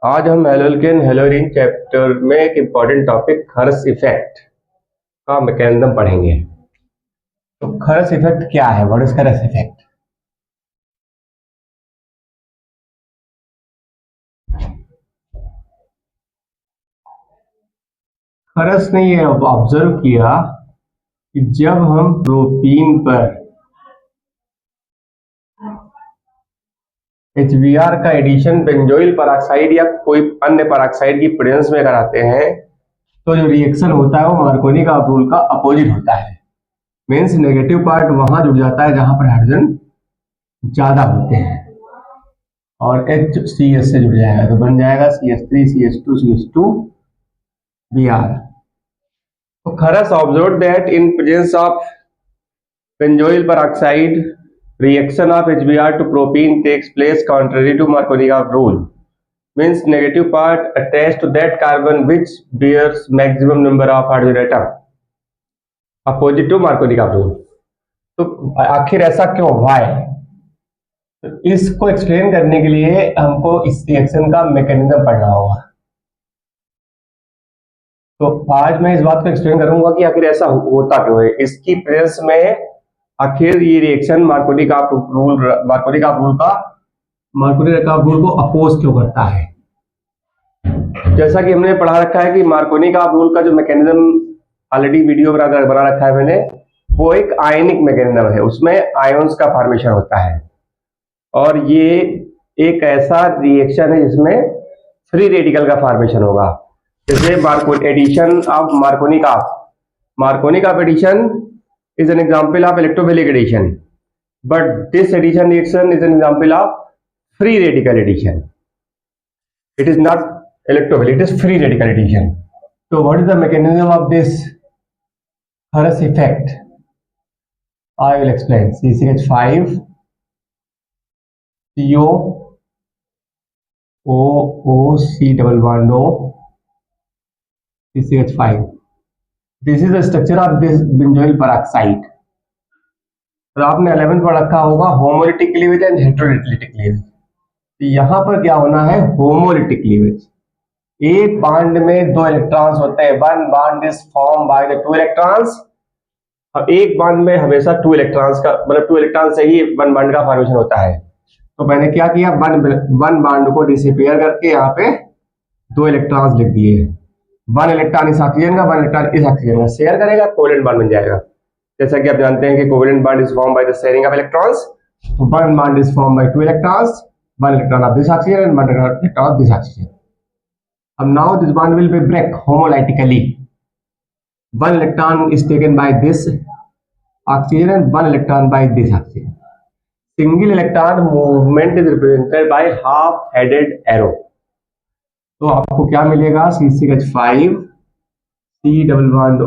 आज हम haloalkane हेलोरीन chapter में एक इम्पॉर्टेंट टॉपिक खरस इफेक्ट का मैकेनिज्म पढ़ेंगे। तो खरस इफेक्ट क्या है? व्हाट इज खरस इफेक्ट? खरस ने ये ऑब्जर्व किया कि जब हम प्रोटीन पर HBr का एडिशन बेंजोइल पेरोक्साइड या कोई अन्य पेरोक्साइड की प्रेजेंस में कराते हैं तो जो रिएक्शन होता है वो मार्कोनी का रूल का अपोजिट होता है। मीन्स नेगेटिव पार्ट वहां जुड़ जाता है जहां पर हाइड्रोजन ज्यादा होते हैं और HCS से जुड़ जाएगा तो बन जाएगा CH3 CH2 CH2 Br। तो खरस observe that in presence of benzoyl peroxide reaction of HBr to propene takes place contrary to Markovnikov rule. Means negative part attached to that carbon which bears maximum number of hydrogen atom opposite to Markovnikov rule. तो आखिर ऐसा क्यों? Why? तो इसको explain करने के लिए हमको इस रिएक्शन का मैकेनिज्म पढ़ना होगा। तो आज मैं इस बात को एक्सप्लेन करूंगा कि आखिर ऐसा होता क्यों है, इसकी प्रेजेंस में आखिर ये रिएक्शन मार्कोनिकॉफ रूल को अपोज क्यों करता है। जैसा कि हमने पढ़ा रखा है कि मार्कोनिकॉफ रूल का जो मैकेनिज्म ऑलरेडी वीडियो बना रखा है मैंने, वो एक आयनिक मैकेनिज्म है, उसमें आयंस का फॉर्मेशन होता है और ये एक ऐसा रिएक्शन है जिसमें फ्री रेडिकल का फॉर्मेशन होगा। जैसे addition of Markovnikov addition is an example of electrophilic addition, but this addition reaction is an example of free radical addition. It is not electrophilic, it is free radical addition. So what is the mechanism of this Hurst effect? I will explain. CCH5 CO OOC double bond O CCH5. This is the structure of this benzoyl peroxide. तो आपने 11th पढ़ रखा होगा homolytic cleavage and heterolytic cleavage. तो यहां पर क्या होना है? Homolytic cleavage. एक बॉन्ड में दो इलेक्ट्रॉन्स होते हैं, one bond is form by the two electrons. अब एक बॉन्ड में हमेशा टू इलेक्ट्रॉन्स का मतलब टू इलेक्ट्रॉन से ही वन बॉन्ड का फॉर्मेशन होता है। तो मैंने क्या किया, वन बॉन्ड को डिसअपीयर करके यहाँ पे दो इलेक्ट्रॉन्स लिख दिए। वन इलेक्ट्रॉन इस ऑक्सीजन का, वन इलेक्ट्रॉन इस ऑक्सीजन का शेयर करेगा, कोवेलेंट बॉन्ड बन जाएगा। जैसा कि आप जानते हैं कि covalent bond is form by the sharing of electrons. One bond is form by two electrons, one electron of this oxygen and one electron of this oxygen. अब now this bond will be break homolytically. One electron is taken by this oxygen and one electron by this oxygen. Single electron movement is represented by half headed arrow. तो आपको क्या मिलेगा? CCH5 C double bond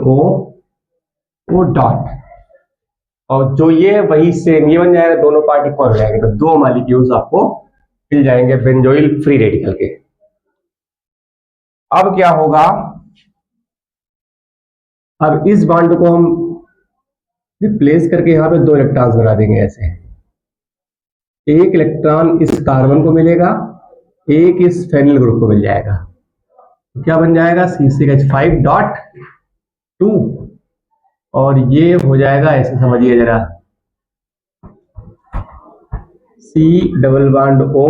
O dot, और जो ये वही same ये बन जाएगा, दोनों पार्ट इक्वल हो जाएंगे, तो दो मॉलिक्यूल्स आपको मिल जाएंगे बेंजोइल फ्री रेडिकल के। अब क्या होगा? अब इस बॉन्ड को हम रिप्लेस करके यहां पे दो इलेक्ट्रॉन्स बना देंगे। ऐसे एक इलेक्ट्रॉन इस कार्बन को मिलेगा, एक इस फेनिल ग्रुप को मिल जाएगा। तो क्या बन जाएगा? CCH5 डॉट 2, और ये हो जाएगा ऐसे, समझिए जरा, C डबल बॉन्ड O।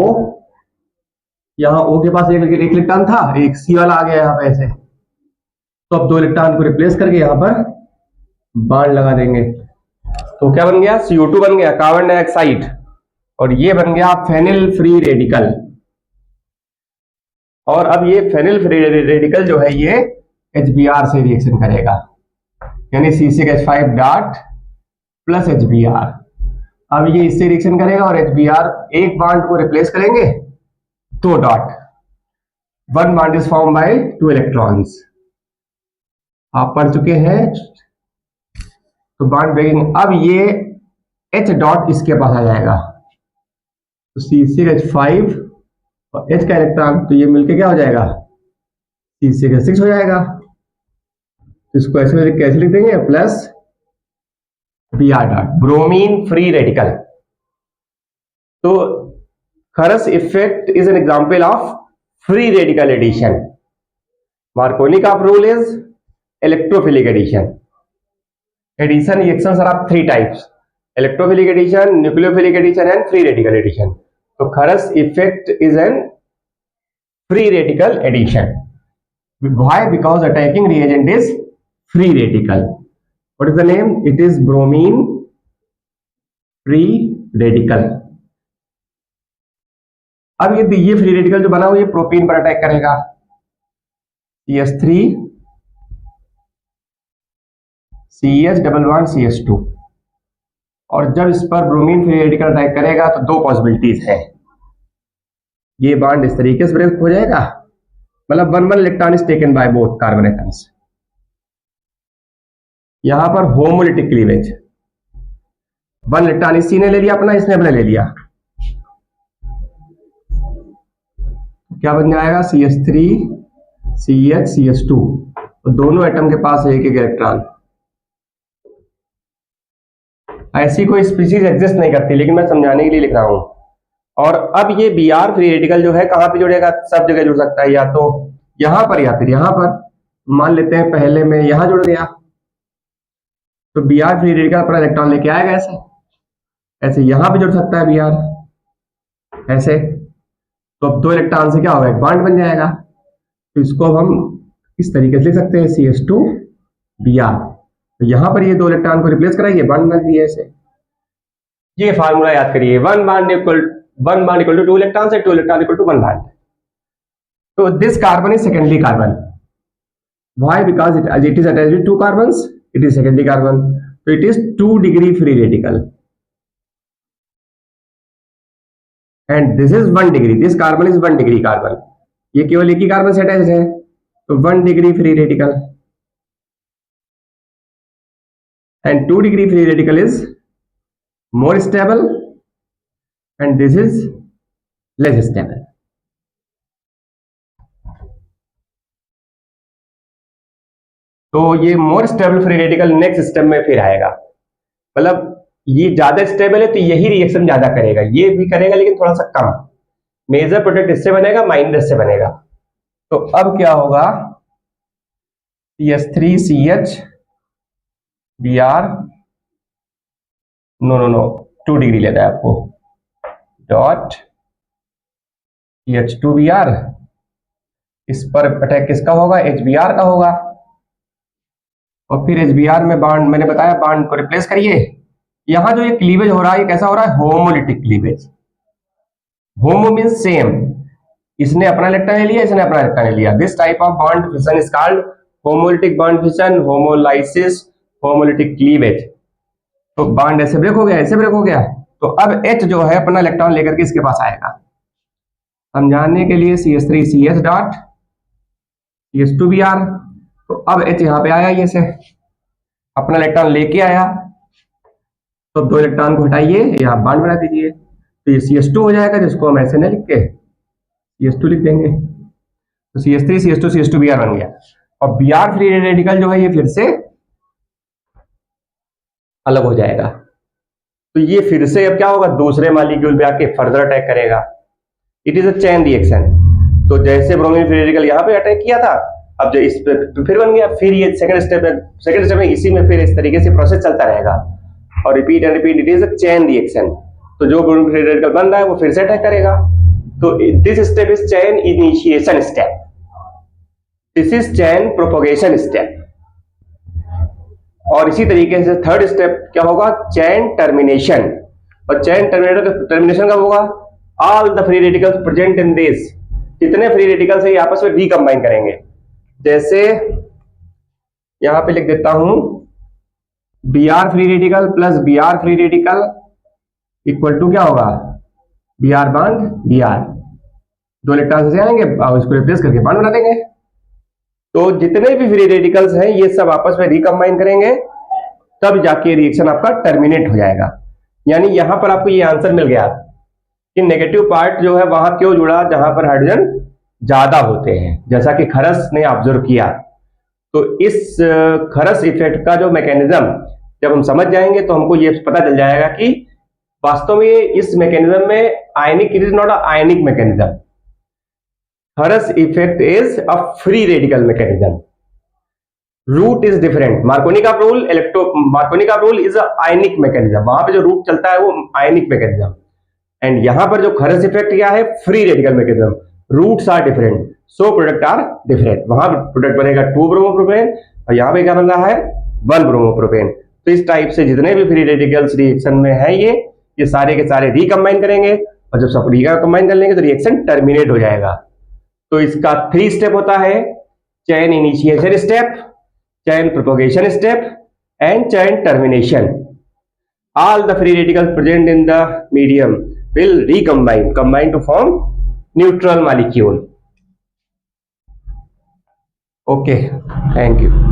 यहां O के पास एक इलेक्ट्रॉन था, एक C वाला आ गया यहाँ पे ऐसे। तो अब दो इलेक्ट्रॉन को रिप्लेस करके यहां पर बॉन्ड लगा देंगे। तो क्या बन गया? CO2 बन गया, कार्बन डाइऑक्साइड, और ये बन गया फेनिल फ्री रेडिकल। और अब ये फेनिल फ्री रेडिकल जो है ये HBr से रिएक्शन करेगा, यानी CCH5 डॉट प्लस HBr। अब ये इससे रिएक्शन करेगा और HBr एक बॉन्ड को रिप्लेस करेंगे, दो dot, one bond is form by two electrons. आप पढ़ चुके हैं। तो बॉन्ड ब्रेकिंग, अब ये H डॉट इसके पास आ जाएगा, तो CCH5 और H का इलेक्ट्रॉन, तो ये मिलके क्या हो जाएगा? CCH6 हो जाएगा। तो इसको ऐसे कैसे लिख देंगे? Plus Br dot, bromine free radical. तो खरस effect is an example of free radical addition. Markovnikov rule is electrophilic addition. Addition reactions are of three types: electrophilic addition, nucleophilic addition, and free radical addition. So Kharas effect is an free radical addition. Why? Because attacking reagent is free radical. What is the name? It is bromine free radical. अब ये free radical जो बना हुआ ये propene पर attack करेगा, CH3 CH double bond CH2, और जब इस पर ब्रोमीन फ्री रेडिकल अटैक करेगा तो दो पॉसिबिलिटीज है, ये बॉन्ड इस तरीके से ब्रेक हो जाएगा, मतलब one electron is taken by both carbon atoms, यहां पर होमोलिटिक क्लीवेज, वन इलेक्ट्रॉन इसी ने ले लिया अपना, इसने अपना ले लिया, क्या बन जाएगा CH3 CH CH2, तो दोनों एटम के पास एक एक इलेक्ट्रॉन। ऐसी कोई स्पीशीज एग्जिस्ट नहीं करती, लेकिन मैं समझाने के लिए लिख रहा हूं। और अब ये Br फ्री रेडिकल जो है कहां पे जुड़ेगा? सब जगह जुड़ सकता है, या तो यहां पर या फिर यहां पर। मान लेते हैं पहले में यहां जुड़ गया, तो Br फ्री रेडिकल अपना इलेक्ट्रॉन लेके आएगा ऐसे, ऐसे यहां पे जुड़ सकता है Br ऐसे, तो अब दो इलेक्ट्रॉन से क्या होगा? एक बॉन्ड बन जाएगा। तो इसको अब हम इस तरीके से लिख सकते हैं CH2 Br, तो यहां पर ये दो इलेक्ट्रॉन को रिप्लेस कराइए, बॉन्ड बन दिए ऐसे। ये फार्मूला याद करिए, one bond equal to two electron, two electron equal to one bond. तो this carbon is secondary carbon, why? Because it is attached with two carbons, it is secondary carbon, तो it is 2 degree free radical, and this is 1 degree, this carbon is 1 degree carbon, ये केवल एक ही carbon से attach है, तो 1 degree free radical, and 2 degree free radical is more stable and this is less stable. तो ये more stable free radical next step में फिर आएगा, मतलब ये ज्यादा स्टेबल है तो यही रिएक्शन ज्यादा करेगा, ये भी करेगा लेकिन थोड़ा सा कम। मेजर प्रोडक्ट इससे बनेगा, माइनर इससे बनेगा। तो अब क्या होगा? CH3 CH Br, no 2 degree लेता है आपको, डॉट CH2 Br, इस पर अटैक किसका होगा? HBr का होगा, और फिर HBr में बॉन्ड, मैंने बताया बॉन्ड को रिप्लेस करिए। यहां जो ये क्लीवेज हो रहा है, ये कैसा हो रहा है? Homolytic cleavage. Homo means same, इसने अपना इलेक्ट्रॉन ले लिया, इसने अपना इलेक्ट्रॉन ले लिया। This type of bond fission is called homolytic bond fission, homolysis, homolytic cleavage. तो बॉन्ड ऐसे ब्रेक हो गया, ऐसे ब्रेक हो गया, तो अब H जो है अपना इलेक्ट्रॉन लेकर के इसके पास आएगा। समझाने के लिए CH3 CH dot CH2 Br, तो अब H यहां पे आया, ये से अपना इलेक्ट्रॉन लेके आया, तो दो इलेक्ट्रॉन को हटाइए, यहां बॉन्ड बना दीजिए, तो ये CH2 हो जाएगा, जिसको हम ऐसे न लिख के CH2 लिख देंगे, तो CH3 CH2 CH2 Br बन गया। और Br फ्री रेडिकल जो है ये फिर से अलग हो जाएगा, तो ये फिर से अब क्या होगा? दूसरे मॉलिक्यूल पे आके फर्दर अटैक करेगा। It is a chain reaction. तो जैसे ब्रोमीन फ्री रेडिकल यहाँ पे अटैक किया था, अब जो इस पे फिर बन गया, फिर ये सेकंड स्टेप में इसी में फिर इस तरीके से प्रोसेस चलता रहेगा, और repeat and repeat, it is a chain reaction. तो जो ब्रोमीन फ्री रेडिकल बन रहा है वो फिर से अटैक करेगा। तो this step is chain initiation step, this is chain propagation step. और इसी तरीके से थर्ड स्टेप क्या होगा? Chain termination. और चेन टर्मिनेशन कब होगा? All the free radicals present in this, जितने फ्री रेडिकल्स है आपस में रिकंबाइन करेंगे। जैसे यहां पे लिख देता हूं, Br free radical plus Br free radical equal to क्या होगा? Br बॉन्ड Br, दो इलेक्ट्रॉन से आएंगे और इसको रिप्लेस करके बॉन्ड बना देंगे। तो जितने भी फ्री रेडिकल्स हैं ये सब आपस में रिकंबाइन करेंगे, तब जाके रिएक्शन आपका टर्मिनेट हो जाएगा। यानी यहां पर आपको ये आंसर मिल गया कि नेगेटिव पार्ट जो है वहां क्यों जुड़ा? जहां पर हाइड्रोजन ज्यादा होते हैं, जैसा कि खरस ने ऑब्जर्व किया। तो इस खरस इफेक्ट का जो मैकेनिज्म जब हम समझ जाएंगे तो हमको ये पता चल जाएगा कि वास्तव में इस मैकेनिज्म में ionic, it is not a ionic mechanism, Hurst effect is a free radical mechanism. Route is different. Markovnikov का rule is a ionic mechanism. वहां पे जो रूट चलता है वो आयनिक मैकेनिज्म. एंड यहां पर जो खरस इफेक्ट क्या है, free radical mechanism. Routes are different, so product are different. वहां प्रोडक्ट बनेगा 2 ब्रोमोप्रोपेन और यहां पे क्या बन रहा है 1 ब्रोमोप्रोपेन. तो इस टाइप से जितने भी फ्री रेडिकल्स रिएक्शन में है ये सारे के सारे रिकंबाइन करेंगे और जब सब रिकंबाइन कर लेंगे तो रिएक्शन टर्मिनेट हो जाएगा. तो इसका 3 स्टेप होता है: chain initiation step, chain propagation step and chain termination. All the free radicals present in the medium will combine to form neutral molecule. Okay, thank you.